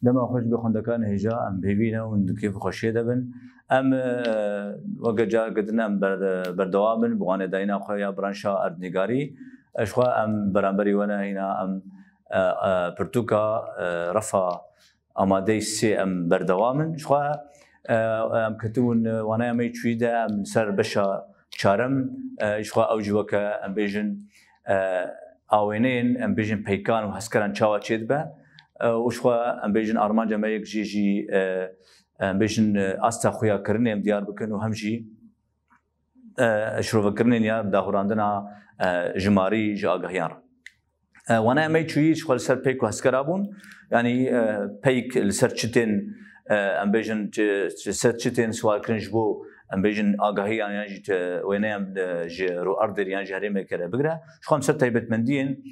دما خوش بخوندکان هجا ام بهوینا و کیف خوشی دبن ام وقت جا قدنا ام بردوامن بوانه داینا خویا برانشا اردنگاری اشخوا ام برانبری وانا هینا ام پرتوکا رفا آماده سی ام بردوامن اشخوا ام کتون وانا امی چویده ام سر بشا چارم اشخوا اوجوکا ام بیجن آوینین ام بیجن پیکان و هسکران چاوا چید با وشخوا ام بیجن آرمان جمعیک جی ام بیجن آستا خویا کرنی ام دیار بکن و همجی شروع کرنی نیار داوراندنا جماری جاگهیان وانا امی چویی شخوا لسر پیک و هسکرابون یعنی پیک لسر چتین ام بیجن لسر چتین سوال کرنج بو ام بیجن آگاهی یعنی جت وینام رو أرض یعنی جهری میکره بگره شخوام سر تایبت مندین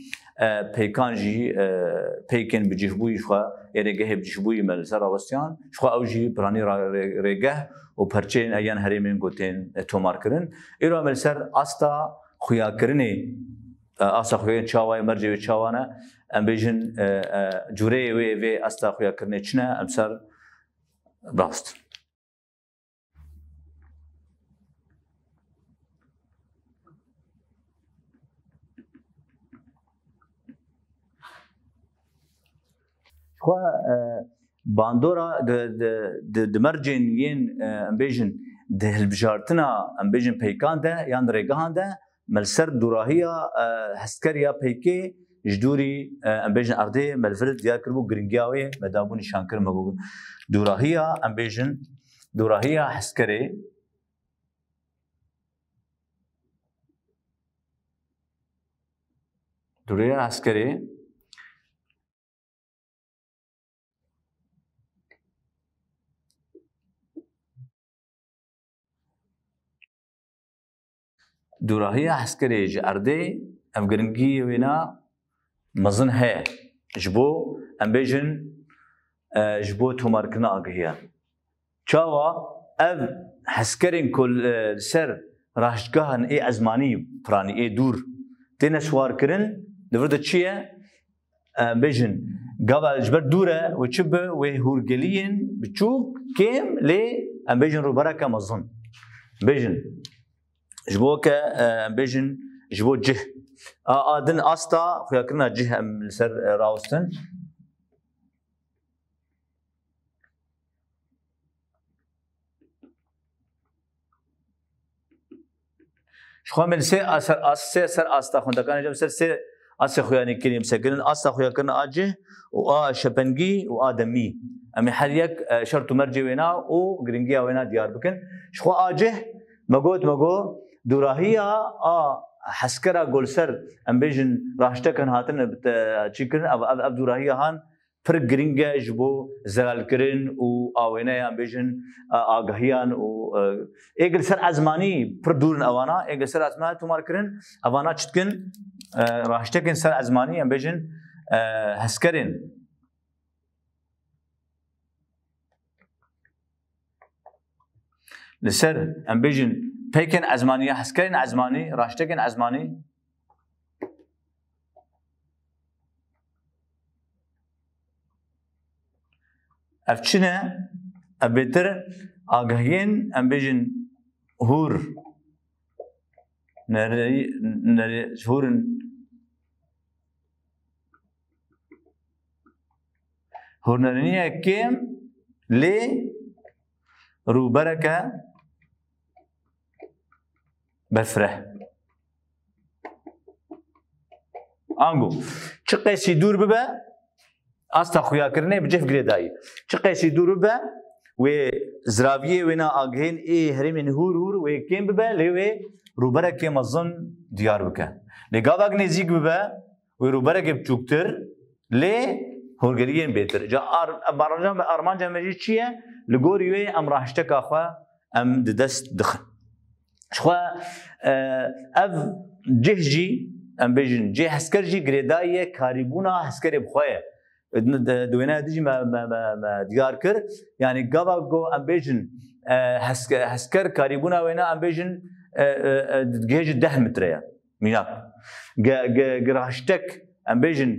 پیکان جی پیکن بجیبوی شخوا یرگه بجیبوی مل سر آوستیان شخوا اوجی برانی رگه و پرچین ایان هری من گوتین تومار کرن ایرو مل سر آستا خویا کرنی آستا خویا چاوای مرجع چاوانه ام بیجن جوره و آستا خویا کرنی چنه ام سر راست خو باندورا د مرجن ين امبيجن د هلبجارتنا امبيجن بيكان ده يان ريغان ده ملسر دوراهيا هسكريا بيكي جدوري امبيجن ارضي ملفرد ديار كربو غرينجاوي مدابو نشان كرم مبو دوراهيا امبيجن دوراهيا هسكري دوراهيا هسكري دوراهي عسكري جاردي ام غرنجي وينا مزن هي جبو ام بيجن جبو توماركنا اغيا تشاوا اف عسكرين كل سر راشگاهن اي ازماني فراني اي دور تنسوار كرن دفرد تشيه بيجن قبل جبر دوره وتشب وهورجلين بتشوك كيم لي ام بيجن روبركا مزن بيجن جبوك بيجن جبو جه ادن استا خويا كرنا جه ام لسر راوستن شخو من سي سر استا خوندكان جم سر اس خويا كريم سكن استا خويا كرنا اجه و شبنجي وادمي ام حريك شرط مرجي وينا و غرينجيا وينا ديار بكن شخو اجه مگو دوراهيا حسكرا گولسر ام بيجن راشتكن هاتن چيكن اب دوراهيا هان پر گرينگا جبو زلال كرن و اوينا ام بيجن اگهيان و اگل سر ازماني پر دورن اوانا اگل سر ازماني تومار كرن اوانا چتكن راشتكن سر ازماني ام بيجن حسكرن لسر ام بيجن بيكن ازمانيه حسكرين ازماني راشتكن ازماني افچنه ابتر اگهين ام بيجن هور نري هورن هورنرنيه كيم لي روبركه بفره انگو چه قیسی دور ببه استا خویا کرنه بجف گریدایی چه قیسی دور ببه و زراویه وینا آگهین ای هرمین هور و کیم ببه لیوه روبره که مزن دیار بکه لگاواگ نزیگ ببه و روبره که بچوکتر لی هورگریین بیتر جا ارمان جمعی چیه لگوریوه ام راحشتک آخوا ام دست دخن شخوا اف جهجي ام بيجن جه هسكرجي غريدايه كاريبونا هسكري بخويه دوينا ديجي ما ديار كر يعني غابا جو ام بيجن هسكر كاريبونا وينا ام بيجن جهج 10 متر ميناك جراشتك ام بیژن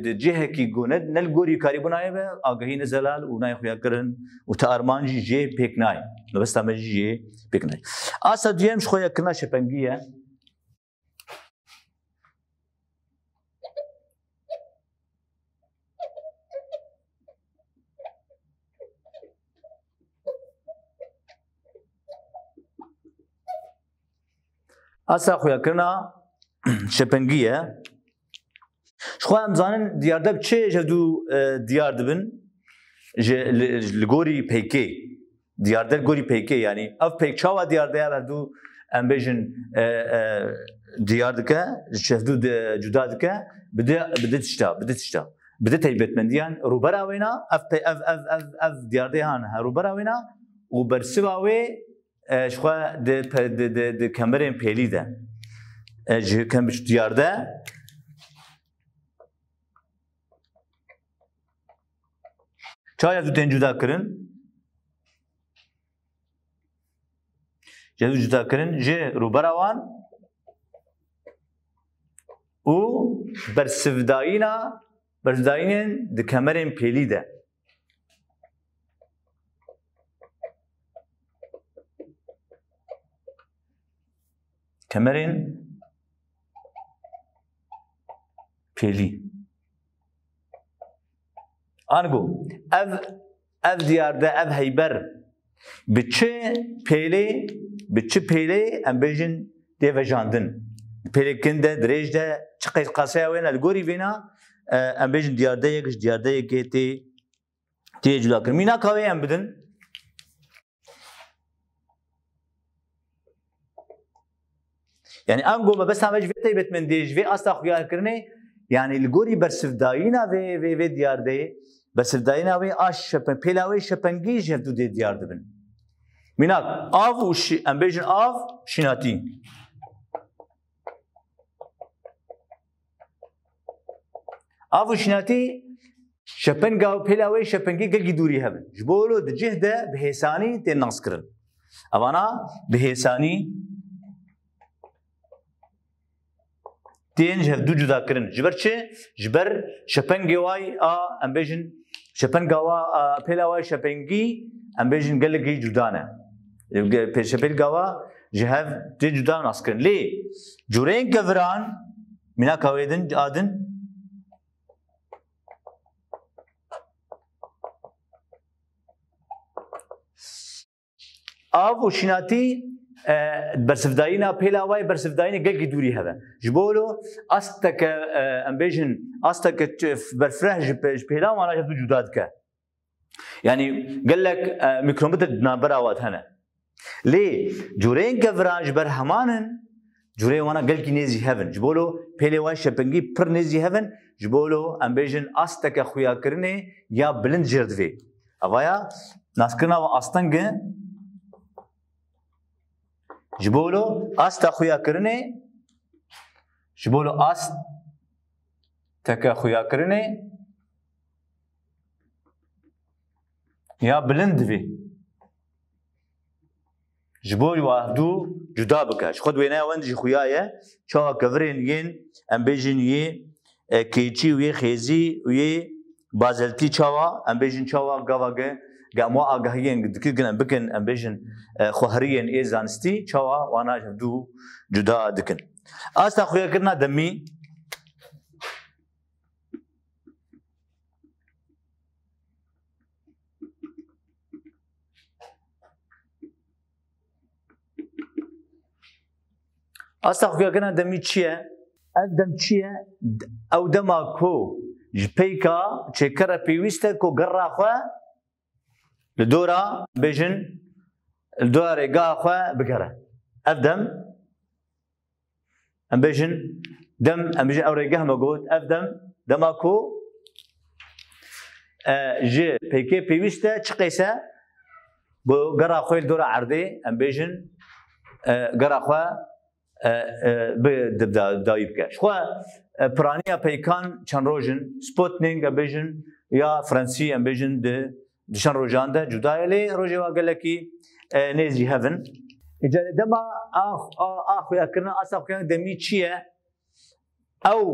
د جهه کی گوند نل گوری کاری بنای به آگهی نزلال و نای خویا کرن و تا ارمانجی جه پیک نای بس تامجی جه پیک نای آسا دیمش خویا کرنا شپنگیه آسا خویا کرنا شپنگیه شخوام زانن دیارده بچه جدو دیار دبن لگوری پیکی دیارده لگوری پیکی یعنی اف پیک چاوا دیارده بردو ام بیژن دیار دکه جدو جدا دکه بده تشتا بده تایبەتمەندیان ڕوبەراوێنە ئەف دیاردەی هان ڕوبەراوێنە و بەرسواوێ شخوا کەمەرێن پێلیدە کەم دیاردە چایا دوو تێن جوداکردن جدو جوداکردن ژێ ڕوبەراوان و بەرسداینên di kemerên pêlî de kemerên pêlî ango ev diyarda ev heyber bi çi pêlê em bêjin dê vejandin pêlêkin de dirêj de çi qasaya wê ne li gorî vêna em bêjin diyardeyek ji diyardeyekê tê cudakirin mîna kavê em bidin yani ango me bes me ji vê taybetmendî ji vê asta xuyakirinê yani li gorî bersivdayîna vê diyardeyê bersivdayîna wê a pêla wê şepengî ji hev du dê diyar dibin mînak av û em bêjin av şînatî av û şînatî şepenga û pêla wê şepengî gelkî dûrî hebin ji bo lo di cih de bi hêsanî tên naskirin evana bi hêsanî tên ji hev dû cudakirin ji ber çi ji ber şepengê way a em bêjin şepenga wa pêla way şepengî em bêjin gelekî cuda ne şepêlga wa ji hev tê cuda naskirin lê cureyên keviran mîna kavê din adin av û şînatî bersivdayîna pêla wayê bersivdayînê gelkî dûrî hebe ji bo lo asteke em bêjin asteke berfireh ji pêla wan hev dû cuda dike yani gelek mikrometre navbera wat hene lê cureyên keviran ji ber hemanin cureyên wana gelkî nêzî hevin ji bo lo pêlê wan şepengî pir nêzî hevin ji bo lo em bêjin asteke xuyakirinê ya bilind jêr divê evaya naskirina wan astengê ji bo lo asta xuyakirinê ji bo lo asteke xuyakirinê ya bilind divê ji bo wa dû cuda bike ji xwe wêneya wend jî xuya ye çawa kevirên yên em bêjin yê kêçî û yê xêzî û yê bazeltî çawa em bêjin çawa gavage gem wa agahiyên dikirgin em bikin em bêjin xweheriyên ê zanistî çawa wana hev dû cuda dikin asta xuyakirina demî asta xuyakirina demî çi ye ev dem çi ye ew dema ku ji peyka çêkera pêwîst e ku gerra xwe li dora bêjin li dora rêgeha xwe bigere ev dem em bêjin em bêjin ew rêgeh me got ev dema ku ji pêkê pêwîst e çi qêse bu gera xwe li dora erdê em bêjin gera xwe bi dayî bike ji xwe piraniya peykan çend rojin Sputnik em bêjin ya Fransî em bêjin di çend rojan de cuda ye lê rojê wa gelekî nêzî hevin dema a xuyakirina asta xuyakirin demî çi ye ew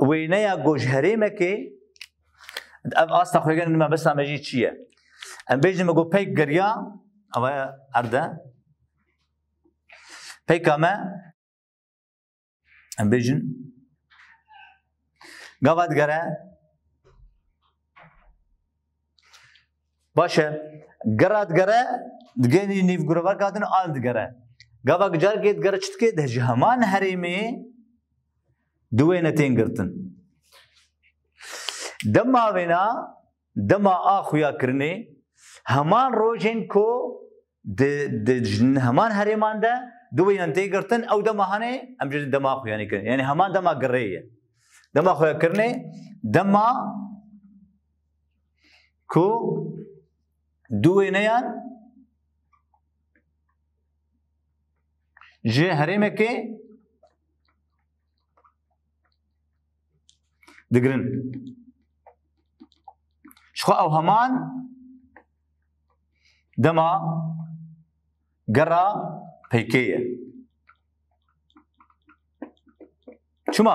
وينيا جوج هريمكي أستخرج إن ما بس نمجي شيء أم بيجي مجو بيك قريا أو أردا بيك أما أم بيجن قابد قرا باشا قرات قرا دقيني نيف قربار قادن آل قرا قابد جار قيد قرا شتكي ده جهمان هريمي دوينة تنقرتن دما بنا دما آخويا كرني همان روجين كو همان هريمان ده دوينة تنقرتن أو دما هني أمجد دما آخويا كرني يعني همان دما قرية دما آخويا كرني دما كو دوينة جي هريمكي دقرن شخو او همان دما قرا بيكيه شما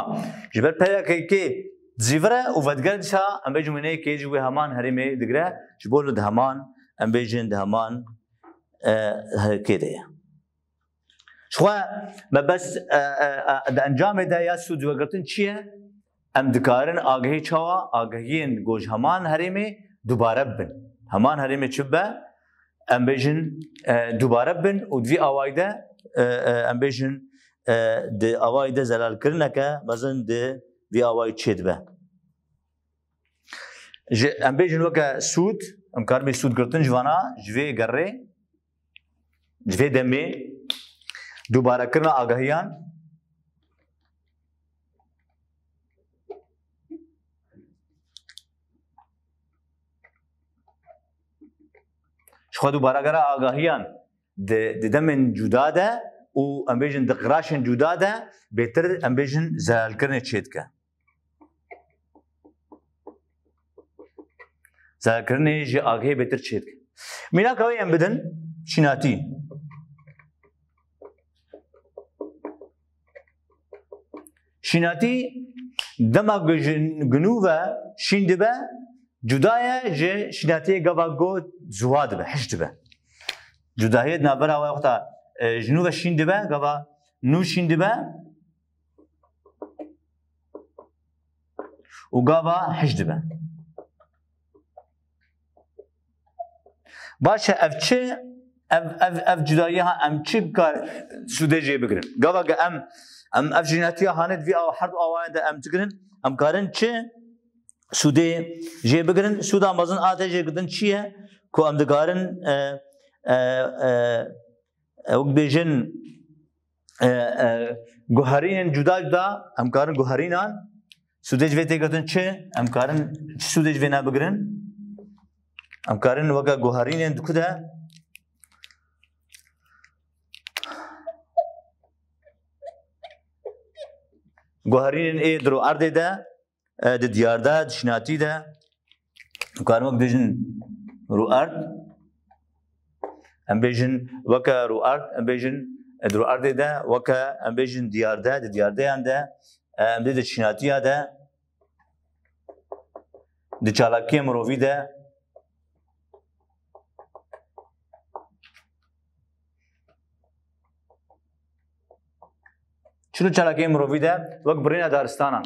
جبر بيكيه زيفره وفدقرشا ام بيجو مني كيجي همان هريمي دقرا جبولو دهمان ام بيجن دهمان كده شخو ما بس انجام ده يا سود وقرتن چیه ام دکارن آگهی چوا آگهین گوش همان هریمه دوباره بن همان هریمه چبه ام بیجن دوباره بن و دوی آوایده ام بیجن ده آوایده زلال کرنه که مثلا ده دوی آواید چید به ام بیجن وکه سود ام کارمی سود کرتن جوانا جوی گره جوی دمی دوباره کرنه آگهیان شخو دوباره گره آگاهیان دمن جدا ده و ام بیجن دقراشن جدا ده بهتر ام بیجن زلال کرنه چید که زلال کرنه جی آگاهی بهتر چید که مینا کوی ام بدن شناتی شناتی دما گنوه شین دبه جدایه جه شناتی گوا گو زواد به حشد به جدایه نبره و وقتا جنوب شین دبه گوا نو شین دبه و گوا حشد به باشه اف چه اف جدایه ها ام چه کار سوده جه بگرن گوا ام اف جناتی ها هاند وی او حرب آوان ده ام تگرن ام کارن چه سوده جه بگرن سودا مازن آته جه گدن چیه کو ام دگارن وقت بیجن گوهرین جدا جدا ام کارن گوهرینان سوده جه ته گدن چه ام کارن سوده جه نه بگرن ام کارن وقت گوهرین دکده گوهرین ای درو ارده ده د دیارده شناتی ده کارمک دیجن رو ارد ام بیجن وکا رو ارد ام بیجن درو ارده ده وکا ام بیجن دیارده د دیارده انده ام د شناتی ده د چالاکی مروی ده چلو چالاکی مروی ده وک برین دارستانا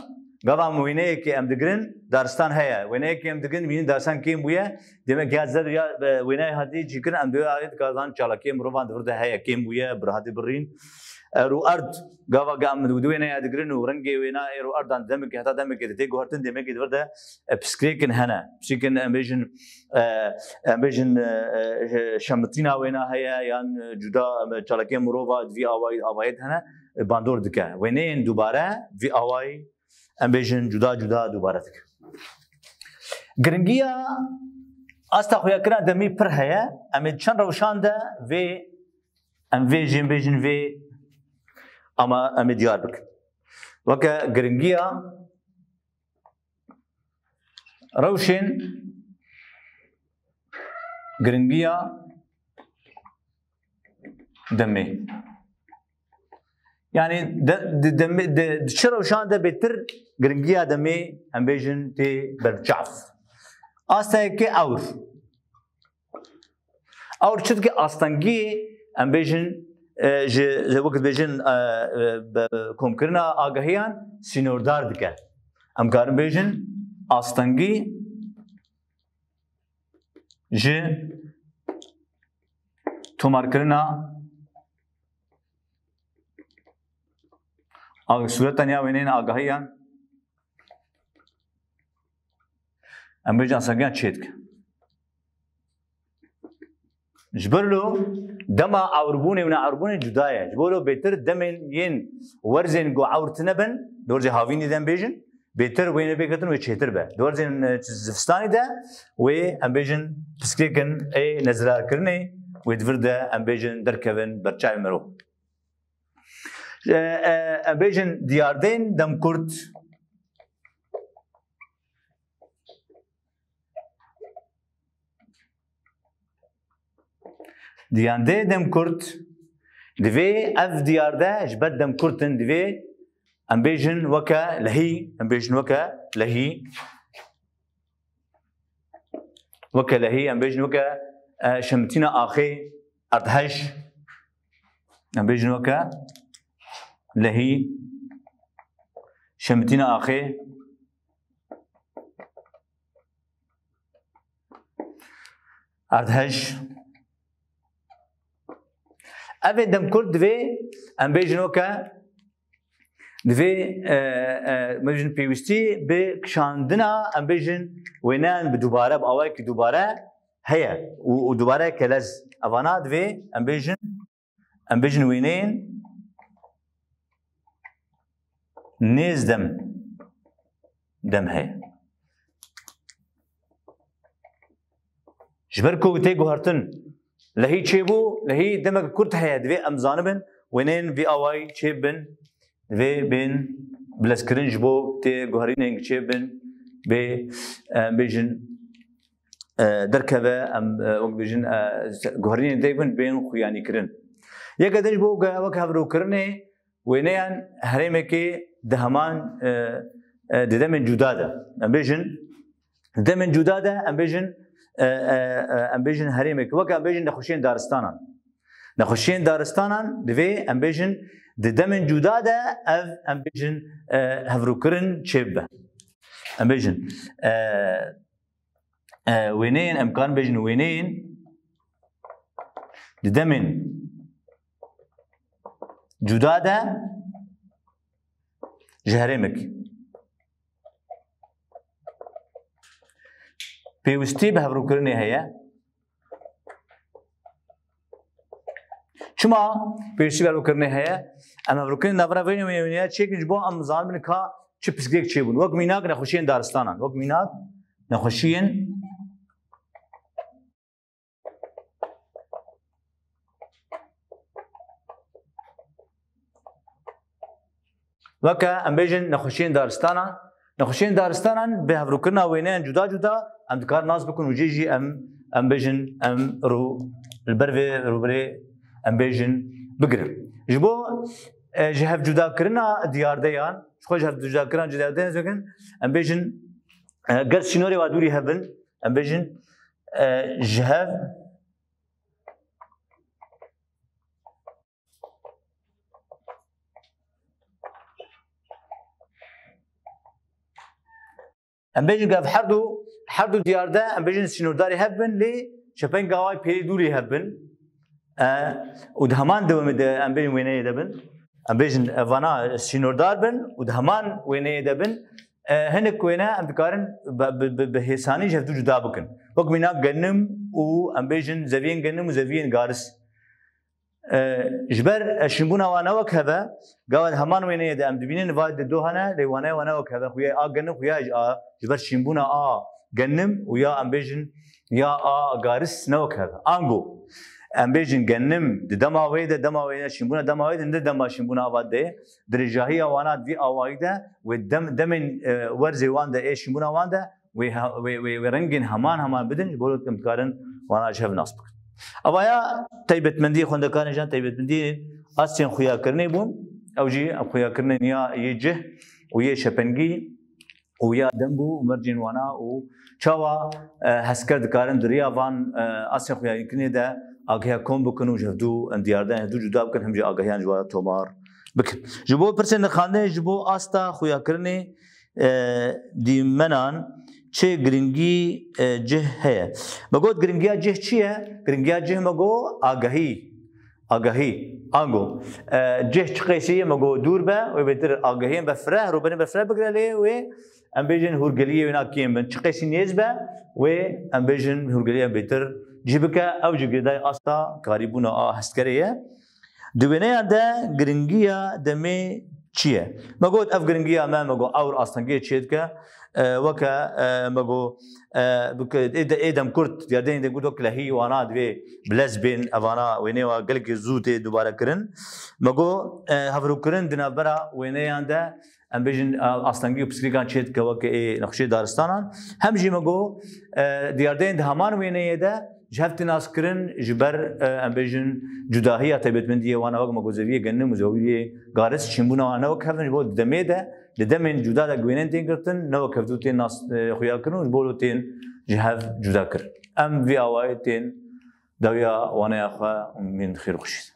قام وينه كي ام دقرن دارستان هيا وينه كي ام دقرن وين دارستان كيم ويا ديما كيازد يا وينه هدي جيكن ام دو عيد كازان چالاكي مروان درده هيا كيم ويا برهادي برين رو ارض قام وينه دقرن ورنگي وينه رو ارض دمك حتى دمك تي غورتن دمك درده بسكريكن هنا بسكن امبيجن شمتينا وينه هيا يان جدا چالاكي مروا في اوايد هنا باندور دكه وينه دوباره في اواي ام بیجن جدا جدا دوباره تک گرنگیا استا خویا کرا دمی پر هيا ام چند روشان ده و ام ویجن بیجن و اما ام دیار بک وک گرنگیا روشن گرنگیا دمی يعني شرا وشان ده بتر جرنجيا دمي امبيجن تي برچاف استا كي اور چت كي استنگي امبيجن ج وقت بيجن كوم كرنا اگهيان سينوردار دكه ام كارن بيجن استنگي ج تومار كرنا صورت تانية وينين آگاهيان ام بيجان سنگيان چيتك جبرلو دما عوربوني ونا عوربوني جدايا جبرلو بيتر دمين ين ورزين قو عورتنبن دورزي هاويني دم بيجن بيتر وين بيكتن ويشيتر به دورزين زفستاني ده وي ام بيجن تسكيكن اي نزرا كرني ويدفرده ام بيجن دركبن برچاي مرو امبيجن دياردين دم كرد دياندي دم كرد دفي اف ديارده جبد دم كرتن دفي امبيجن وكا لهي امبيجن وكا لهي وكا لهي امبيجن وكا شمتينا اخي ارتهش امبيجن وكا لهي شمتنا اخي اردهش ابي دم كرد في ام بيجنوكا دفي مجن بيوستي بكشاندنا ام بيجن وينان بدوباره باواك دوباره هي ودوباره كلز افانا دفي ام بيجن وينين نيز دم هي جبركو تي جوهرتن لهي تشيبو لهي دمك كرت هي دفي امزانبن وينين في اواي تشيبن في بين بلسكرنج بو تي جوهرين تشيبن ب بيجن دركبه ام بيجن جوهرين ديبن بين خوياني كرن يقدر بو وك هبرو كرني وينيان هريمكي دهمان دمن جداده امبيجن دمن جداده امبيجن هريمك وك امبيجن نخشين دارستانا دفي امبيجن دمن جداده امبيجن هفروكرن شبه امبيجن وينين امكان بيجن وينين دمن جداده جهرمك بيوستي بهبروكرني هي شما بيوستي بهبروكرني هي اما بروكرني نبره وين وين تشيك جبو ام زال من كا تشيبس جيك تشيبون وق ميناك نخشين دارستانا وق ميناك نخشين وكا امبيجن نخشين دارستانا بهفروكرنا وينين جدا ام دكار ناس بكون وجيجي ام بيجن ام رو البرفي روبري ام بيجن بقرب جبو جهف جدا كرنا ديار ديان خوش جهف جدا كرنا ديار ديان زكن ام بيجن قرص شنوري وادوري هبن ام بيجن جهف ام بيجن قاف حردو ديار ده ام بيجن سينورداري هبن لي شبين قواي بيري دوري هبن ودهمان دوم ام بيجن ويني دبن ام بيجن فانا سينوردار بن ودهمان ويني دبن هنك وينا ام دكارن بهساني جهدو جدا بكن وقت منا جنم و ام بيجن زفين جنم وزفين غارس جبر شنبونا وانا وكذا قال همان وين يد ام دبينين فايد دوهنا لي وانا وكذا خويا جنم خويا جبر شنبونا جنم ويا ام بيجن يا غارس نو كذا انغو ام بيجن جنم دما ويدا شنبونا دما ويدا ند دما شنبونا واد درجاهيه وانا في اوايدا ودم ورزي واندا اي شنبونا واندا وي رنجن همان بدن بقولوا كم كارن وانا شاف ناس أبايا تيبت مندي خوندا كان جان تيبت مندي أسين خويا كرني بوم او جي ام خوياكرنا يا يجه ويا شپنگی ويا دمبو ومرجين وانا وشاوا هسكر دكارن دريا فان اسيا خويا كنيدا اگه كوم بكنو جهدو اندياردن هدو جدا بكن هم جي اگهيان جوا تومار بكن جبو برسن خانه جبو استا خويا كرني دي منان چه گرنگی جه هي بگوت گرنگیا جه چیه گرنگیا جه مگو آگاهی آنگو جه چقیسی مگو دور به و بهتر آگاهیم بفره رو بنی بفره بگرله و ام بیجن هورگلیه ونا کیم بن چقیسی نیز به و ام بیجن هورگلیه بهتر جیبکه او جگردای استا کاریبونا هستکریه دوینه ده گرنگیا دمی چیه مگوت اف گرنگیا ما مگو اور استنگی چید که وكا مگو بك ادم كرت يردين دي قلت لهي وانا دوي بلزبين افانا وينيوا قلق زوتي دوباره كرن مگو هفرو كرن دنا برا وينيان ده ام بيجن اصلنگي بسكريكان چيت كوك اي نقشي دارستانان هم جي مگو دياردين ده همان وينيه ده جهفت ناس كرن جبر ام بيجن جداهيه تبت من دي وانا وك مگو زويه جن مزويه غارس شيمبونا وانا وك هفن بو دميده لدمن جدا دا گوینن تین کرتن نو کفتو تین ناس خویا کرن بولو تین جهاف جدا کر ام وی اوای تین دویا وانا اخوا من خیر خوشید